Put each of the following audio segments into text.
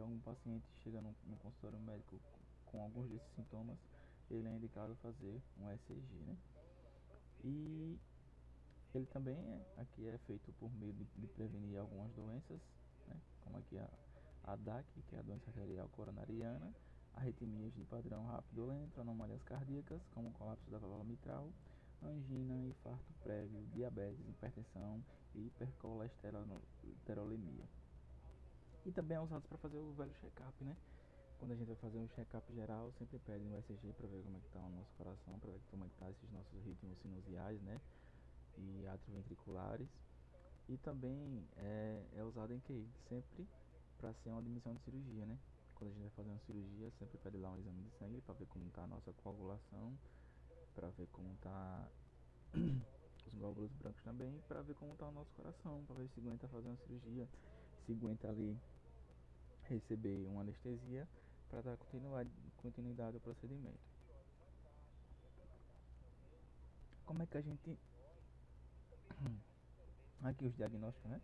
algum paciente chega no consultório médico com alguns desses sintomas, ele é indicado fazer um ECG, né? E ele também aqui é feito por meio de prevenir algumas doenças, né? Como aqui a DAC, que é a doença arterial coronariana, arritmias de padrão rápido ou lento, anomalias cardíacas, como colapso da válvula mitral, angina, infarto prévio, diabetes, hipertensão e hipercolesterolemia. E também é usado para fazer o velho check-up, né? Quando a gente vai fazer um check-up geral, sempre pede um ECG para ver como é que está o nosso coração, para ver como é que tá esses nossos ritmos sinusiais, né? E atrioventriculares. E também é usado em QI, sempre para ser uma admissão de cirurgia, né? Quando a gente vai fazer uma cirurgia, sempre pede lá um exame de sangue para ver como está a nossa coagulação, para ver como está os glóbulos brancos também, para ver como está o nosso coração, para ver se aguenta fazer uma cirurgia, se aguenta ali receber uma anestesia para dar continuidade ao procedimento. Como é que a gente... Aqui os diagnósticos, né?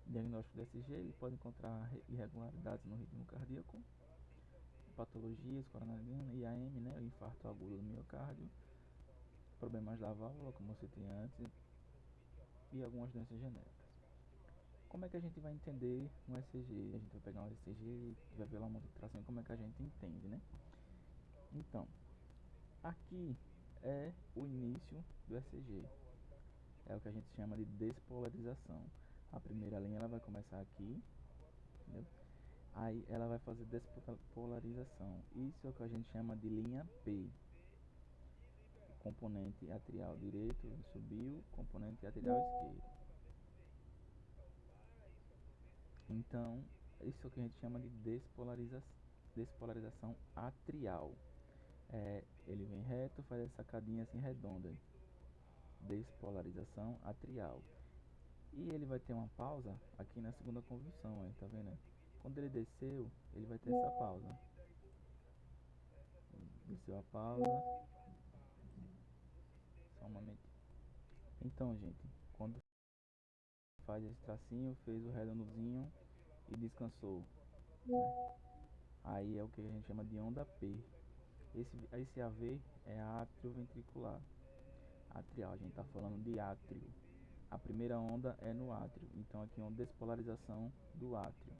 Diagnóstico do ECG, ele pode encontrar irregularidades no ritmo cardíaco, patologias coronariana, IAM, né? O infarto agudo do miocárdio, problemas da válvula, como eu citei antes, e algumas doenças genéticas. Como é que a gente vai entender um ECG? A gente vai pegar um ECG e vai ver lá uma tração, como é que a gente entende, né? Então, aqui é o início do ECG. É o que a gente chama de despolarização. A primeira linha ela vai começar aqui, entendeu? Aí ela vai fazer despolarização. Isso é o que a gente chama de linha P. Componente atrial direito subiu, componente atrial esquerdo. Então, isso é o que a gente chama de despolarização atrial. Ele vem reto, faz essa sacadinha assim redonda. Despolarização atrial. E ele vai ter uma pausa aqui na segunda convulsão, aí, tá vendo? Quando ele desceu, ele vai ter essa pausa. Desceu a pausa. Só um momento. Então, gente, quando faz esse tracinho, fez o redondozinho e descansou, né? Aí é o que a gente chama de onda P. Esse AV é atrioventricular. Atrial, a gente está falando de átrio. A primeira onda é no átrio, então aqui é uma despolarização do átrio.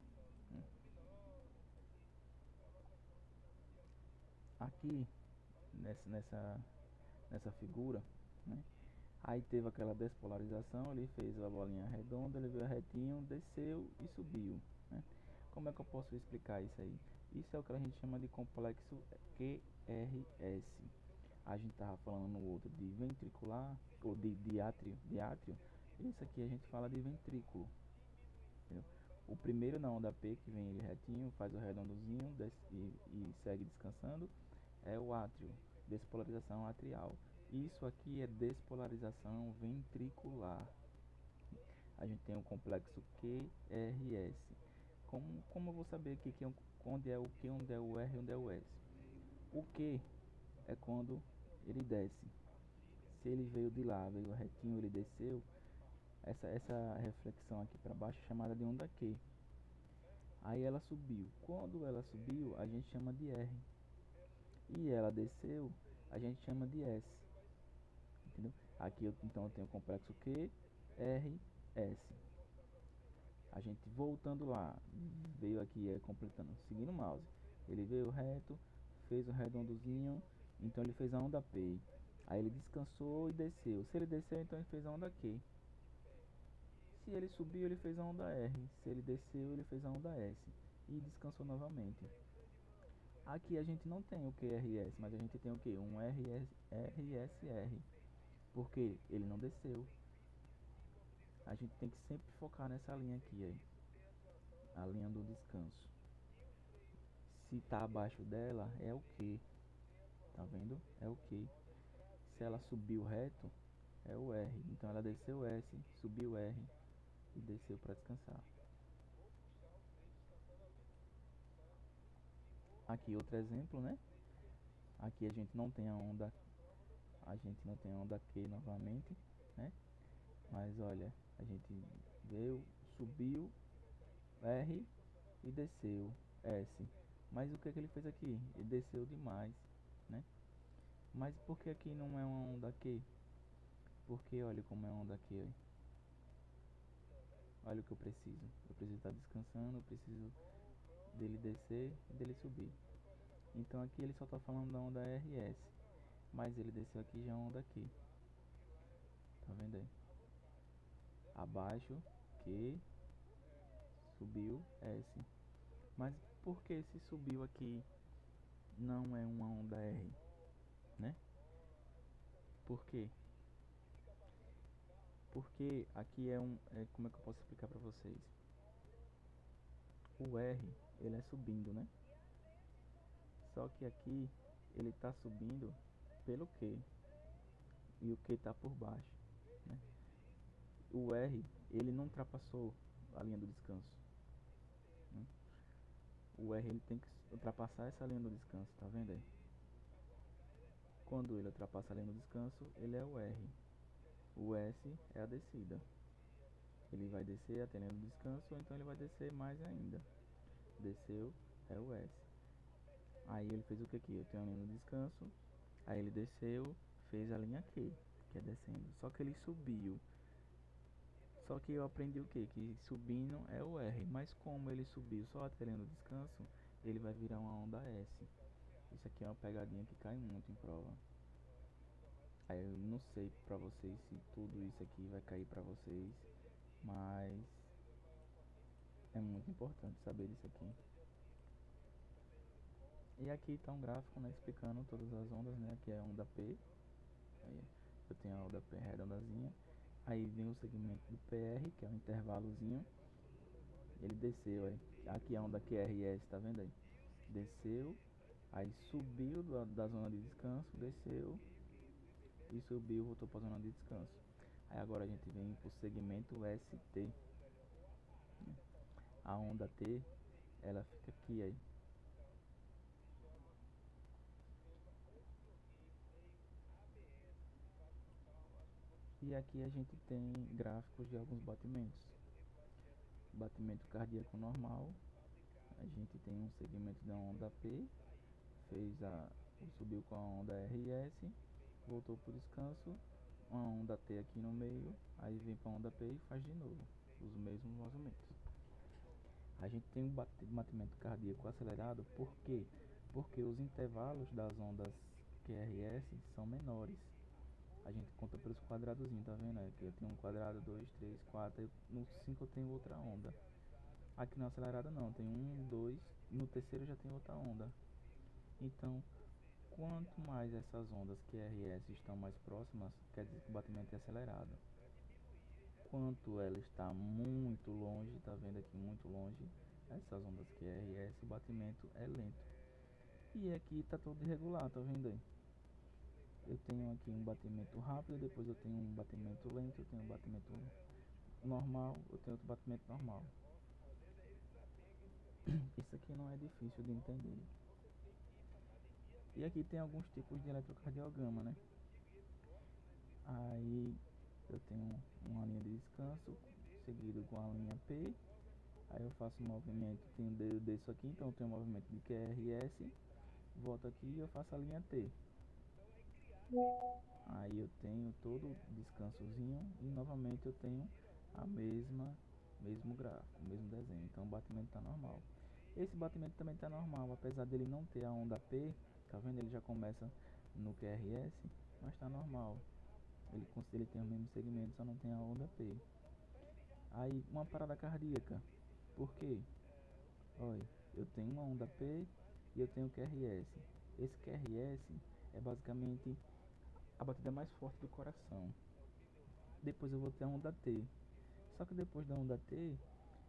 Aqui nessa figura, né? Aí teve aquela despolarização, ele fez a bolinha redonda, ele veio retinho, desceu e subiu, né? Como é que eu posso explicar isso aí? Isso é o que a gente chama de complexo QRS. A gente estava falando no outro de ventricular, ou de átrio. Isso aqui a gente fala de ventrículo, entendeu? O primeiro na onda P, que vem ele retinho, faz o redondozinho e segue descansando, é o átrio, despolarização atrial. Isso aqui é despolarização ventricular. A gente tem o complexo QRS. Como eu vou saber aqui onde é o Q, onde é o R e onde é o S? O Q é quando ele desce. Se ele veio de lá, veio retinho, ele desceu, essa reflexão aqui para baixo é chamada de onda Q. Aí ela subiu. Quando ela subiu, a gente chama de R. E ela desceu, a gente chama de S. Entendeu? Aqui então eu tenho o complexo Q, R, S. A gente voltando lá, veio aqui completando, seguindo o mouse. Ele veio reto, fez o redondozinho, então ele fez a onda P. Aí ele descansou e desceu. Se ele desceu, então ele fez a onda Q. Se ele subiu, ele fez a onda R. Se ele desceu, ele fez a onda S. E descansou novamente. Aqui a gente não tem o QRS, mas a gente tem o que? Um RSR. Porque ele não desceu. A gente tem que sempre focar nessa linha aqui, aí, a linha do descanso. Se está abaixo dela, é o Q. Tá vendo? É o Q. Se ela subiu reto, é o R. Então ela desceu o S, subiu o R e desceu para descansar. Aqui outro exemplo, né? Aqui a gente não tem a onda Q novamente, né? Mas olha, a gente veio, subiu, R, e desceu S. Mas o que é que ele fez aqui? Ele desceu demais, né? Mas por que aqui não é uma onda Q? Porque olha como é uma onda Q. Olha o que eu preciso. Eu preciso estar descansando, eu preciso dele descer e dele subir. Então aqui ele só está falando da onda RS. Mas ele desceu aqui já é uma onda Q. Tá vendo aí? Abaixo Q, subiu S. Mas por que se subiu aqui não é uma onda R, né? Por quê? Porque aqui como é que eu posso explicar para vocês? O R, ele é subindo, né? Só que aqui ele está subindo pelo Q e o Q está por baixo, né? O R, ele não ultrapassou a linha do descanso, né? O R, ele tem que ultrapassar essa linha do descanso, tá vendo aí? Quando ele ultrapassa a linha do descanso, ele é o R. O S é a descida. Ele vai descer até a linha do descanso, ou então ele vai descer mais ainda. Desceu, é o S. Aí ele fez o que aqui? Eu tenho a linha no descanso. Aí ele desceu, fez a linha Q, que é descendo. Só que ele subiu. Só que eu aprendi o que? Que subindo é o R. Mas como ele subiu só até a linha do descanso, ele vai virar uma onda S. Isso aqui é uma pegadinha que cai muito em prova. Aí eu não sei pra vocês se tudo isso aqui vai cair pra vocês, mas é muito importante saber disso aqui. E aqui está um gráfico, né, explicando todas as ondas, né? Aqui é a onda P. Aí eu tenho a onda P redondazinha. Aí vem o segmento do PR, que é um intervalozinho. Ele desceu aí. Aqui é a onda QRS, tá vendo aí? Desceu, aí subiu da zona de descanso, desceu e subiu, voltou para a zona de descanso. Aí agora a gente vem para o segmento ST. A onda T, ela fica aqui aí. E aqui a gente tem gráficos de alguns batimentos. Batimento cardíaco normal, a gente tem um segmento da onda P, subiu com a onda RS, voltou para o descanso, uma onda T aqui no meio, aí vem para a onda P e faz de novo os mesmos movimentos. A gente tem um batimento cardíaco acelerado, por quê? Porque os intervalos das ondas QRS são menores. A gente conta pelos quadradozinhos, tá vendo? Aqui eu tenho um quadrado, 2, 3, 4, no 5 eu tenho outra onda. Aqui na acelerada não, tem 1, 2, no terceiro já tem outra onda. Então, quanto mais essas ondas QRS estão mais próximas, quer dizer que o batimento é acelerado. Quanto ela está muito longe, tá vendo aqui muito longe, essas ondas QRS, o batimento é lento. E aqui está todo irregular, tá vendo aí? Eu tenho aqui um batimento rápido, depois eu tenho um batimento lento, eu tenho um batimento normal, eu tenho outro batimento normal. Isso aqui não é difícil de entender. E aqui tem alguns tipos de eletrocardiograma, né? Aí eu tenho uma linha de descanso, seguido com a linha P. Aí eu faço um movimento, tenho desço aqui, então eu tenho um movimento de QRS, volto aqui e eu faço a linha T. Aí eu tenho todo o descansozinho e novamente eu tenho a mesmo gráfico, o mesmo desenho. Então o batimento está normal. Esse batimento também está normal, apesar dele não ter a onda P, tá vendo? Ele já começa no QRS, mas está normal. Ele tem o mesmo segmento, só não tem a onda P. Aí uma parada cardíaca. Por quê? Olha, eu tenho uma onda P e eu tenho QRS. Esse QRS é basicamente a batida mais forte do coração. Depois eu vou ter a onda T. Só que depois da onda T,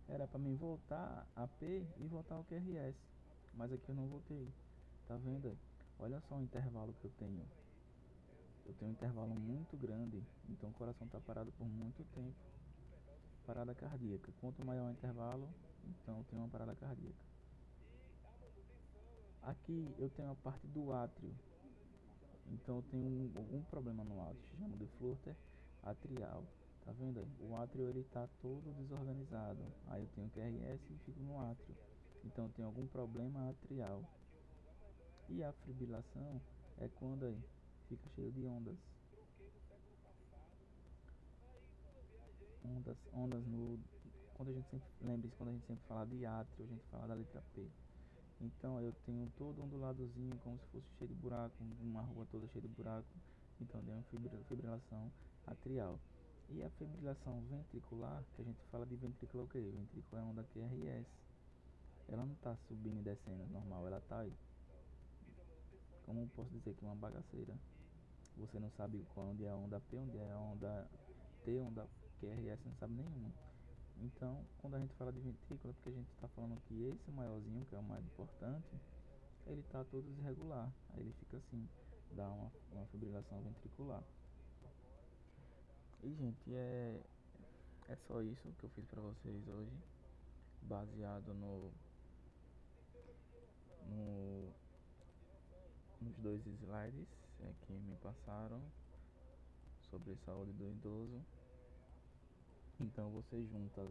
era para mim voltar a P e voltar ao QRS. Mas aqui eu não voltei. Tá vendo aí? Olha só o intervalo que eu tenho. Eu tenho um intervalo muito grande, então o coração está parado por muito tempo. Parada cardíaca. Quanto maior o intervalo, então eu tenho uma parada cardíaca. Aqui eu tenho a parte do átrio. Então eu tenho algum problema no átrio, chama de flúter atrial. Tá vendo aí? O átrio ele tá todo desorganizado. Aí eu tenho QRS e fico no átrio. Então tem algum problema atrial. E a fibrilação é quando aí fica cheio de ondas. Ondas no. Quando a gente sempre. Lembre-se, quando a gente sempre fala de átrio, a gente fala da letra P. Então eu tenho todo onduladozinho, como se fosse cheio de buraco, uma rua toda cheia de buraco. Então tem uma fibrilação atrial. E a fibrilação ventricular, que a gente fala de ventrículo é o quê? Ventrículo é onda QRS. Ela não está subindo e descendo normal, ela está aí. Como posso dizer que uma bagaceira? Você não sabe onde é a onda P, onde é a onda T, onda QRS, não sabe nenhuma. Então, quando a gente fala de ventrículo, é porque a gente está falando que esse maiorzinho, que é o mais importante, ele está todo desregular. Aí ele fica assim, dá uma fibrilação ventricular. E, gente, é só isso que eu fiz para vocês hoje, baseado no, nos dois slides que me passaram sobre saúde do idoso. Então você junta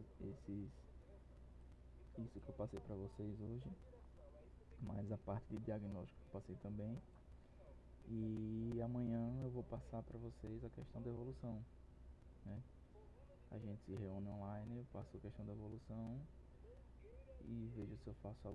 isso que eu passei para vocês hoje, mais a parte de diagnóstico que eu passei também. E amanhã eu vou passar para vocês a questão da evolução, né? A gente se reúne online, eu passo a questão da evolução e vejo se eu faço algum